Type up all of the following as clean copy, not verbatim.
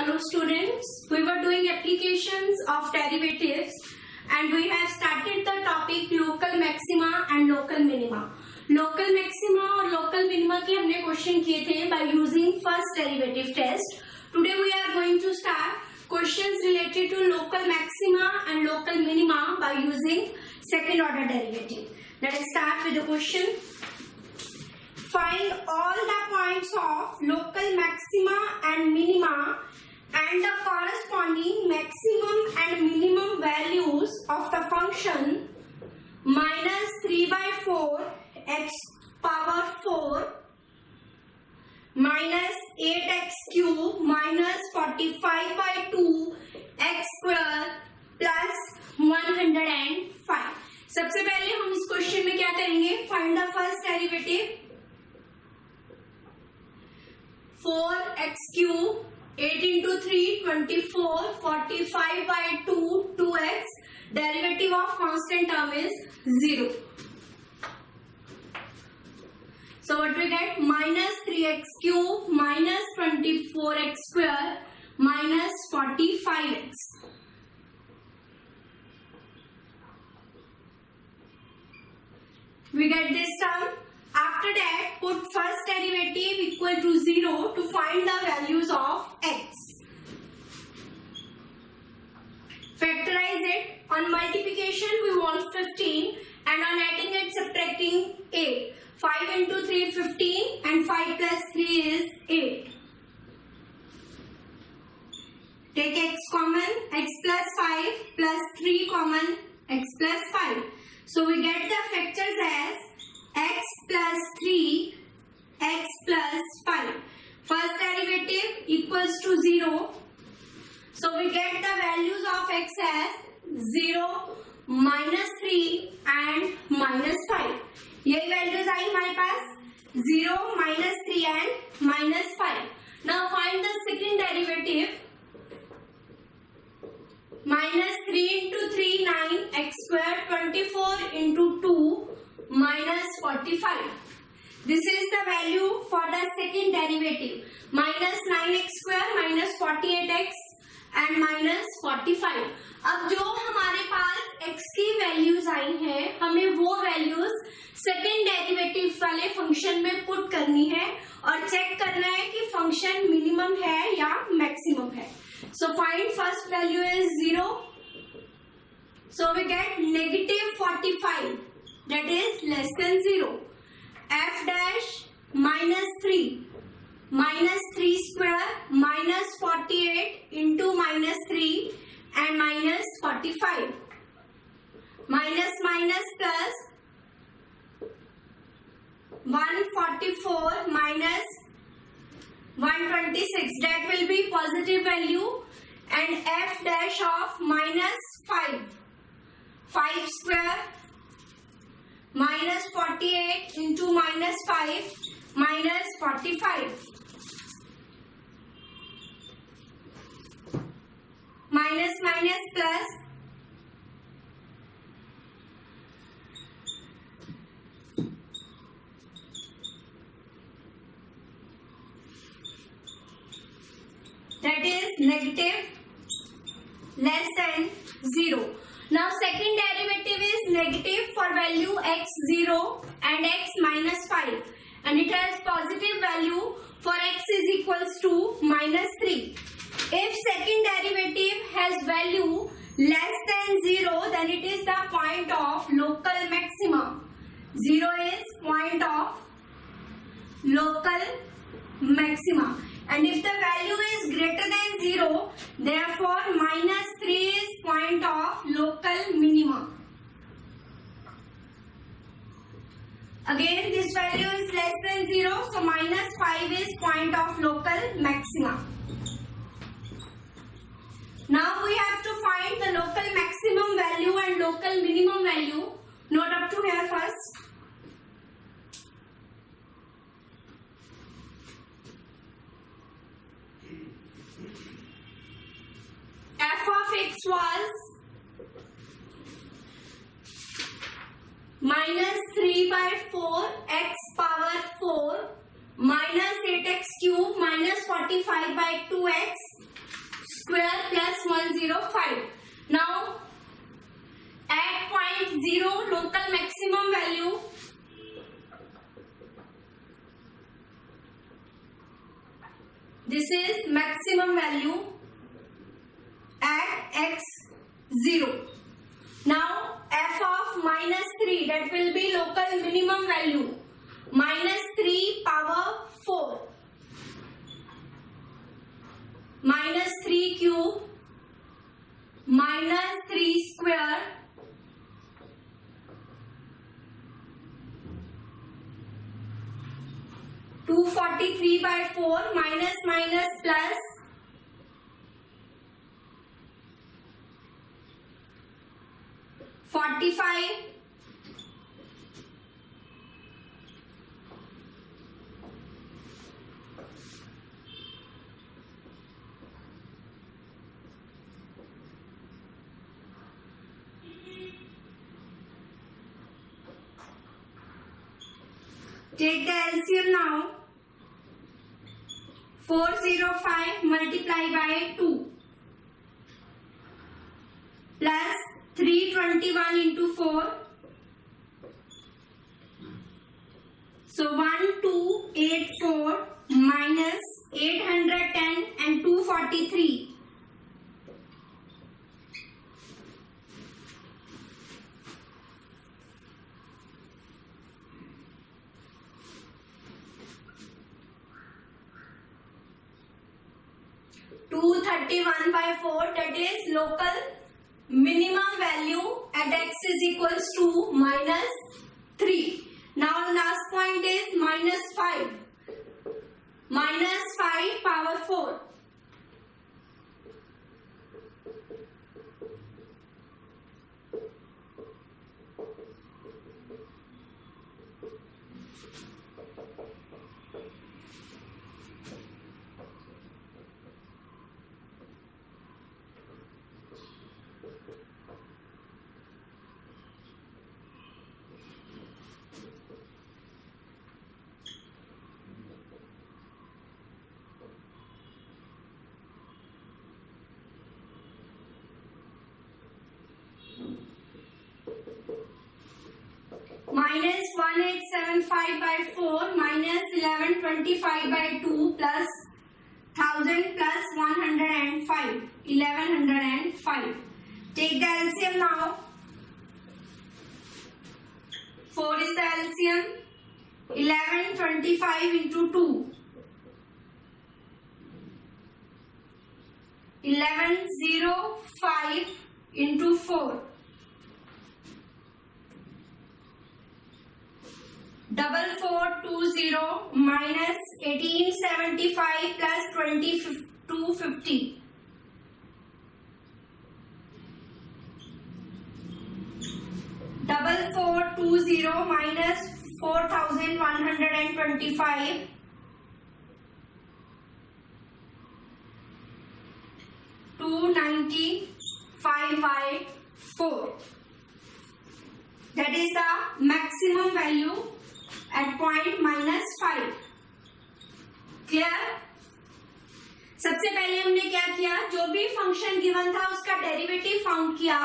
Hello students, we were doing applications of derivatives and we have started the topic local maxima and local minima. Local maxima और local minima के हमने question किए थे by using first derivative test. Today we are going to start questions related to local maxima and local minima by using second order derivative. Let us start with the question. Find all the points of local maxima and minima and the corresponding maximum and minimum values of the function minus 3 by 4 x power 4 minus 8x cube minus 45 by 2 x square plus 105. सबसे पहले हम इस question में क्या करेंगे? Find the first derivative. 4x cube 8 into 3 24 45 by 2 2x. Derivative of constant term is 0. So what we get? Minus 3x cube minus 24x square minus 45x. We get this term. After that, put first derivative equal to 0 to find the values of x. Factorize it. On multiplication, we want 15 and on adding and subtracting 8. 5 into 3, 15 and 5 plus 3 is 8. Take x common, x plus 5 plus 3 common, x plus 5. So we get the factors as x plus 3, x plus 5. First derivative equals to 0. So we get the values of x as 0, minus 3 and minus 5. यही values आई हमारे पास 0, minus 3 and minus 5. Now find the second derivative. Minus 3 into 3, 9, x square 24 into 2 minus 45. This is the value for the second derivative. Minus 9x square minus 48x and minus 45. अब जो हमारे पास x की values आई हैं, हमें वो values second derivative वाले function में put करनी है और चेक करना है कि फंक्शन मिनिमम है या मैक्सिमम है. So find first value is 0. So we get negative 45. That is less than 0. F dash minus 3. Minus 3 square minus 48 into minus 3 and minus 45. Minus minus plus 144 minus 126. That will be positive value. And f dash of minus 5. 5 square minus 48 into minus 5 minus 45. Minus minus plus negative less than 0. Now second derivative is negative for value x0 and x minus 5 and it has positive value for x is equals to minus 3. If second derivative has value less than 0, then it is the point of local maxima. 0 is point of local maxima. And if the value is greater than 0, therefore minus 3 is point of local minima. Again this value is less than 0, so minus 5 is point of local maxima. Now we have to find the local maximum value and local minimum value. Note up to here first. F of x was minus 3 by 4 x power 4 minus 8x cube minus 45 by 2x This is maximum value at x0. Now f of minus 3, that will be local minimum value, minus 3 power 4, minus 3 cube, minus 3 square, (243 by 4) minus minus plus 45 Take the LCM now. 405 multiplied by 2 plus 321 into 4. So 1284 minus 810 and 243. (231 by 4), that is local minimum value at x is equals to minus 3. Now last point is minus 5. Minus 5 power 4. Minus 1875 by 4 minus 1125 by 2 plus 1000 plus 105. 1105. Take the LCM now. 4 is the LCM. 1125 into 2. 1105 into 4. 4420 minus 1875 plus 2250. Double 420 minus 4125. 295 by 4. That is the maximum value at point minus 5. Clear? सबसे पहले हमने क्या किया, जो भी function given था उसका derivative found किया.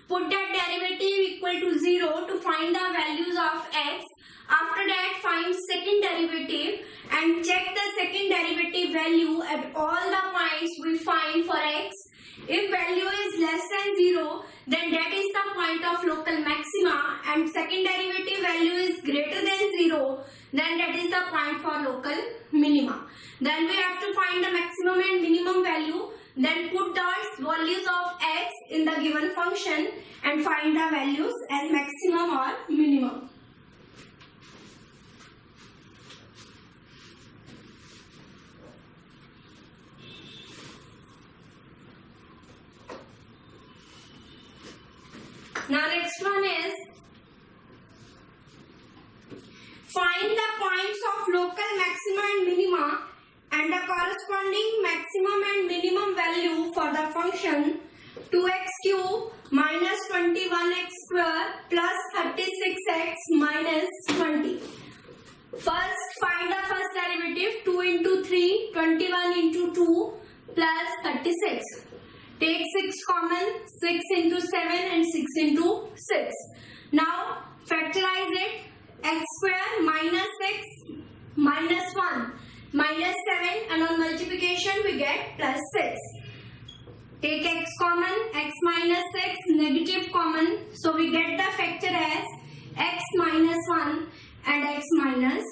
Put that derivative equal to 0 to find the values of x. After that, find second derivative and check the second derivative value at all the points we find for x. If value is less than 0, then that is the point of local maxima, and second derivative value is greater than 0, then that is the point for local minima. Then we have to find the maximum and minimum value, then put the values of x in the given function and find the values as maximum or minimum. Now next one is find the points of local maxima and minima and the corresponding maximum and minimum value for the function 2x cube minus 21x square plus 36x minus 20. First find the first derivative. 2 into 3, 21 into 2 plus 36. Take 6 common, 6 into 7 and 6 into 6. Now factorize it. X square minus 6 minus 1 minus 7 and on multiplication we get plus 6. Take x common, x minus 6, negative common. So we get the factor as x minus 1 and x minus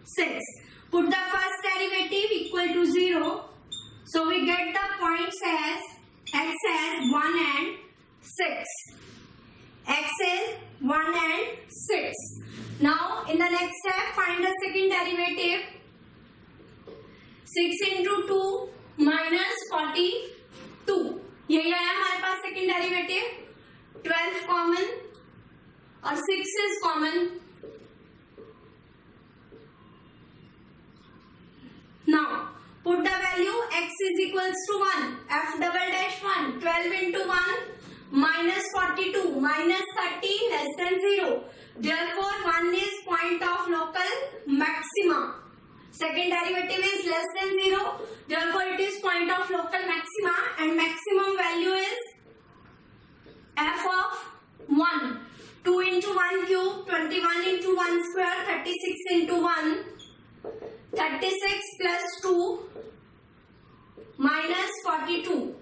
6. Put the first derivative equal to 0. So we get the points as x as 1 and 6. X is 1 and 6. Now in the next step find the second derivative. 6 into 2 minus 42. यही आया हमारे पास second derivative. 12 common और 6 is common. Now put the value x is equals to 1. F double dash 1. 12 into 1 minus 42 minus 30 less than 0. Therefore 1 is point of local maxima. Second derivative is less than 0. Therefore it is point of local maxima and maximum value is f of 1. 2 into 1 cube, 21 into 1 square, 36 into 1. 36 plus 2 minus 42.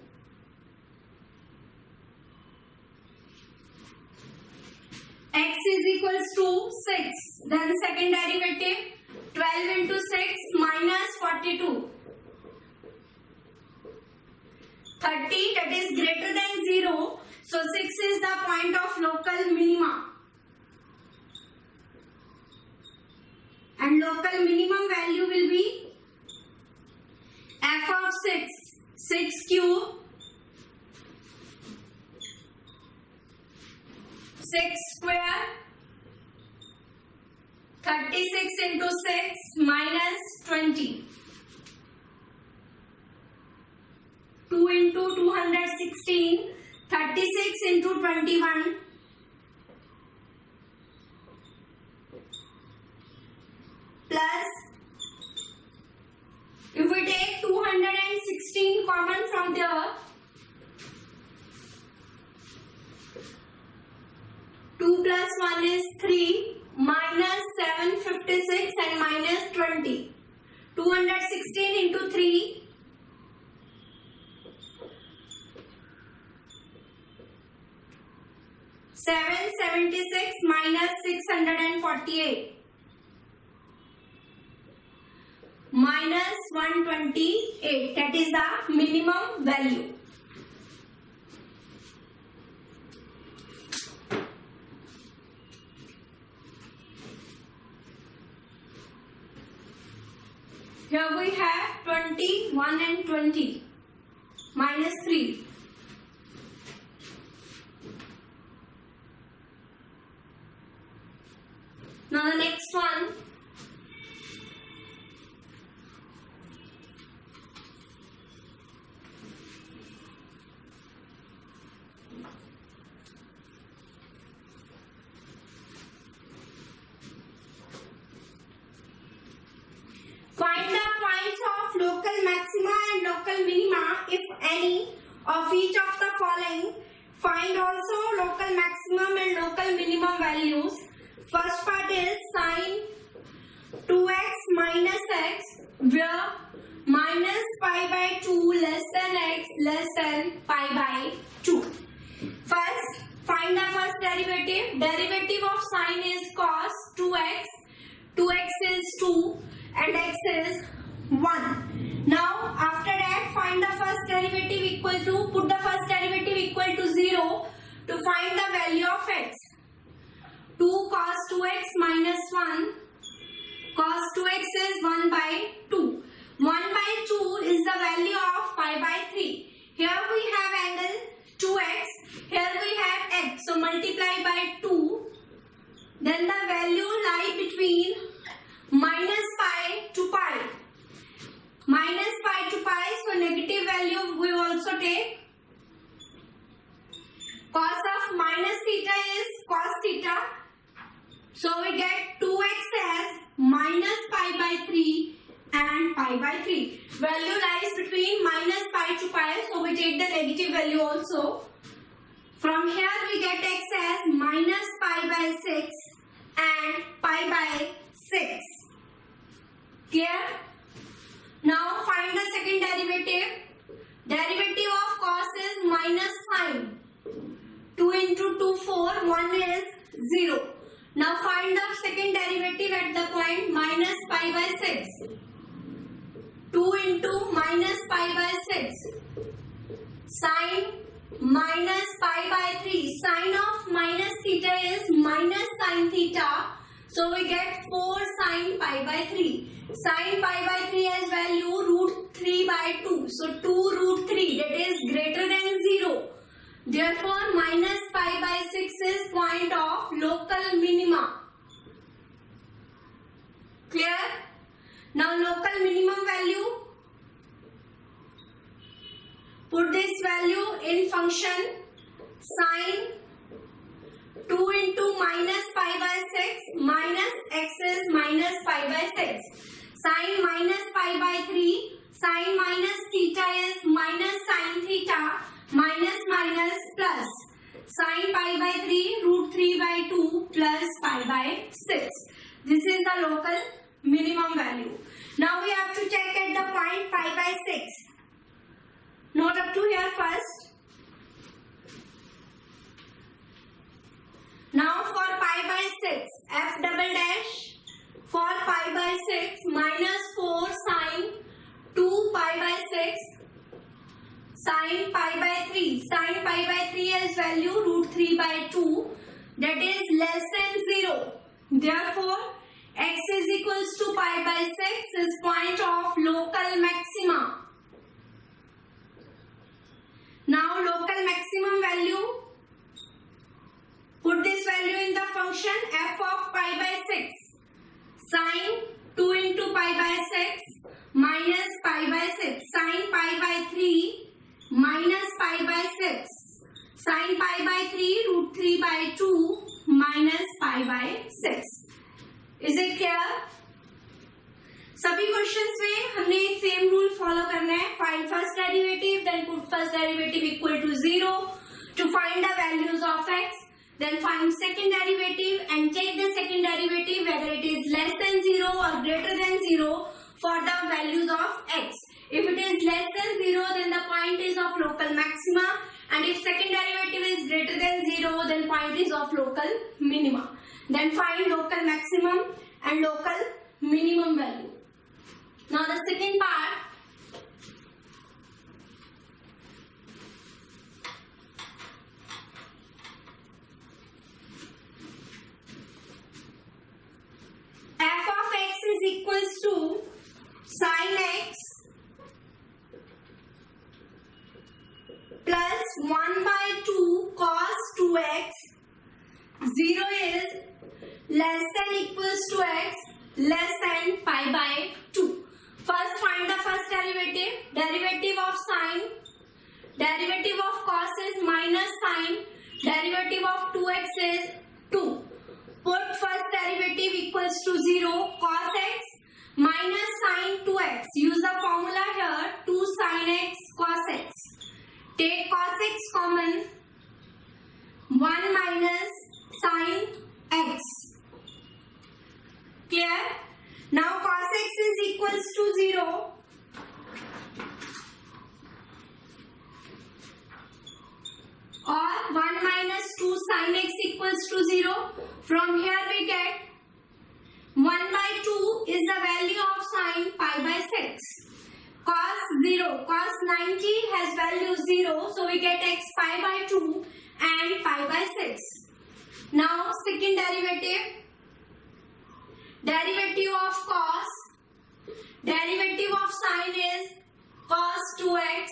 X is equals to 6. Then second derivative 12 into 6 minus 42. 30, that is greater than 0. So 6 is the point of local minima. And local minimum value will be f of 6. 6 cube. 6 square. 36 into 6 minus 20. 2 into 216. 36 into 21. Plus, if we take 216 common from there, 2 plus 1 is 3. Minus 756 and minus 20. 216 into 3. 776 minus 648. Minus 128. That is the minimum value. Here we have 20, 1 and 20. Minus 3. Now the next one. Find the points of local maxima and local minima if any of each of the following. Find also local maximum and local minimum values. First part is sin 2x minus x where minus pi by 2 less than x less than pi by 2. First, find the first derivative. Derivative of sin is cos 2x. 2x is 2 and x is 1. Now, after that, find the first derivative equal to, put the first derivative equal to 0 to find the value of x. 2 cos 2x minus 1. Cos 2x is 1 by 2. 1 by 2 is the value of pi by 3. Here we have angle 2x. Here we have x. So multiply by 2. Then the value lie between minus pi to pi. Minus pi to pi. So negative value we also take. Cos of minus theta is cos theta. So we get 2x as minus pi by 3 and pi by 3. Value lies between minus pi to pi. So we take the negative value also. From here we get x as minus pi by 6 and pi by 6. Clear? Now find 4, 1 is 0. Now find the second derivative at the point minus pi by 6. 2 into minus pi by 6. Sine minus pi by 3. Sine of minus theta is minus sine theta. So we get 4 sine pi by 3. Sine pi by 3 has value root 3 by 2. So 2 root 3, that is greater than 0. Therefore minus pi by 6 is point of local minima. Clear? Now local minimum value. Put this value in function sine 2 into minus pi by 6 minus x is minus pi by 6. Sine minus pi by 3, sine minus theta is minus sine theta, minus minus plus. Sine pi by 3 root 3 by 2 plus pi by 6. This is the local minimum value. Now we have to check at the point pi by 6. Note up to here first. Now for pi by 6, f double dash for pi by 6 minus 4 sine 2 pi by 6 sine pi by 3. Sine pi by 3 has value root 3 by 2, that is less than 0. Therefore x is equals to pi by 6 is point of local maxima. Now local maximum value. Put this value in the function f of pi by 6. Sine 2 into pi by 6 minus pi by 6. Sine pi by 3 minus pi by 6. Sine pi by 3 root 3 by 2 minus pi by 6. Is it clear? सभी questions में हमने एक same rule follow करना है. Find first derivative, then put first derivative equal to 0 to find the values of x. Then find second derivative and check the second derivative whether it is less than 0 or greater than 0 for the values of x. If it is less than 0, then the point is of local maxima, and if second derivative is greater than 0, then point is of local minima. Then find local maximum and local minimum value. Now the second part. F of x is equals to sin x plus 1 by 2 cos 2x. 0 is less than equals to x less than pi by 2. First find the first derivative. Derivative of sin. Derivative of cos is minus sin. Derivative of 2x is 2. Put first derivative equals to 0. Cos x minus sin 2x. Use the formula here. 2 sin x cos x. Take cos x common. 1 minus sin x. Clear? Now cos x is equals to 0. Or 1 minus 2 sin x equals to 0. From here we get 1 by 2 is the value of sin pi by 6. Cos 0. Cos 90 has value 0. So we get x pi by 2 and pi by 6. Now second derivative. Derivative of cos. Derivative of sin is cos 2x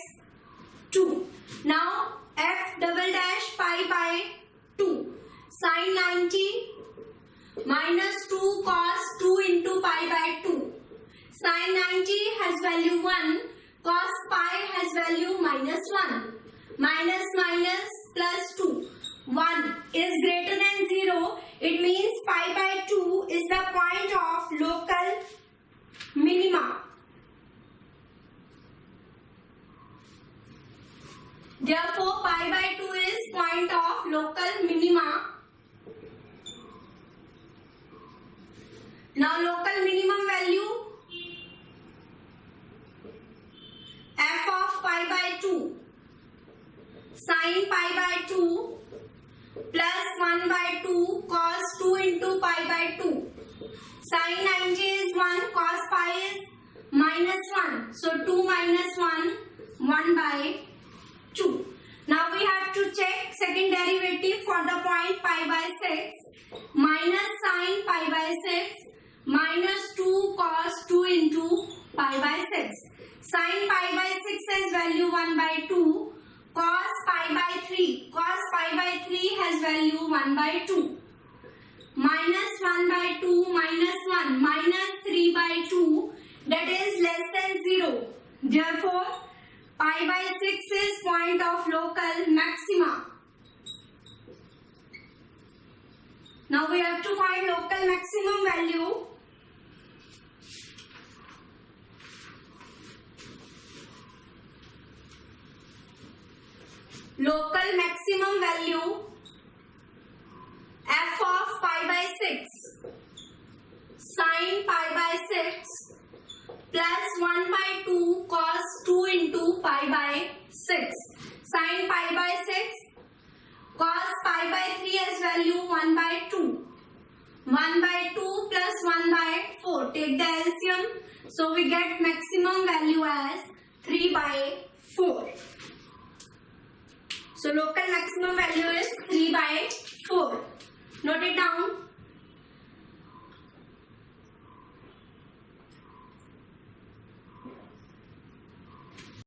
2. Now f double dash pi by 2. Sin 90 minus 2 cos 2 into pi by 2. Sin 90 has value 1. Cos pi has value minus 1. Minus minus plus 2. 1 is greater than 0. It means pi by 2 is the point of local minima. Therefore, pi by 2 is point of local minima. Now, local minimum value f of pi by 2 sin pi by 2 plus 1 by 2 cos 2 into pi by 2. Sin 90 is 1, cos pi is minus 1. So 2 minus 1, 1 by 2. Now we have to check second derivative for the point pi by 6. Minus sin pi by 6 minus 2 cos 2 into pi by 6. Sin pi by 6 has value 1 by 2. Cos pi by 3. Cos pi by 3 has value 1 by 2. Minus 1 by 2 minus 1 minus 3 by 2, that is less than 0. Therefore, pi by 6 is point of local maxima. Now we have to find local maximum value. Local maximum value f of pi by 6 sin pi by 6 plus 1 by 2 cos 2 into pi by 6. Sin pi by 6 cos pi by 3 has value 1 by 2. 1 by 2 plus 1 by 4. Take the LCM. So we get maximum value as 3 by 4. So local maximum value is 3 by 4. Note it down.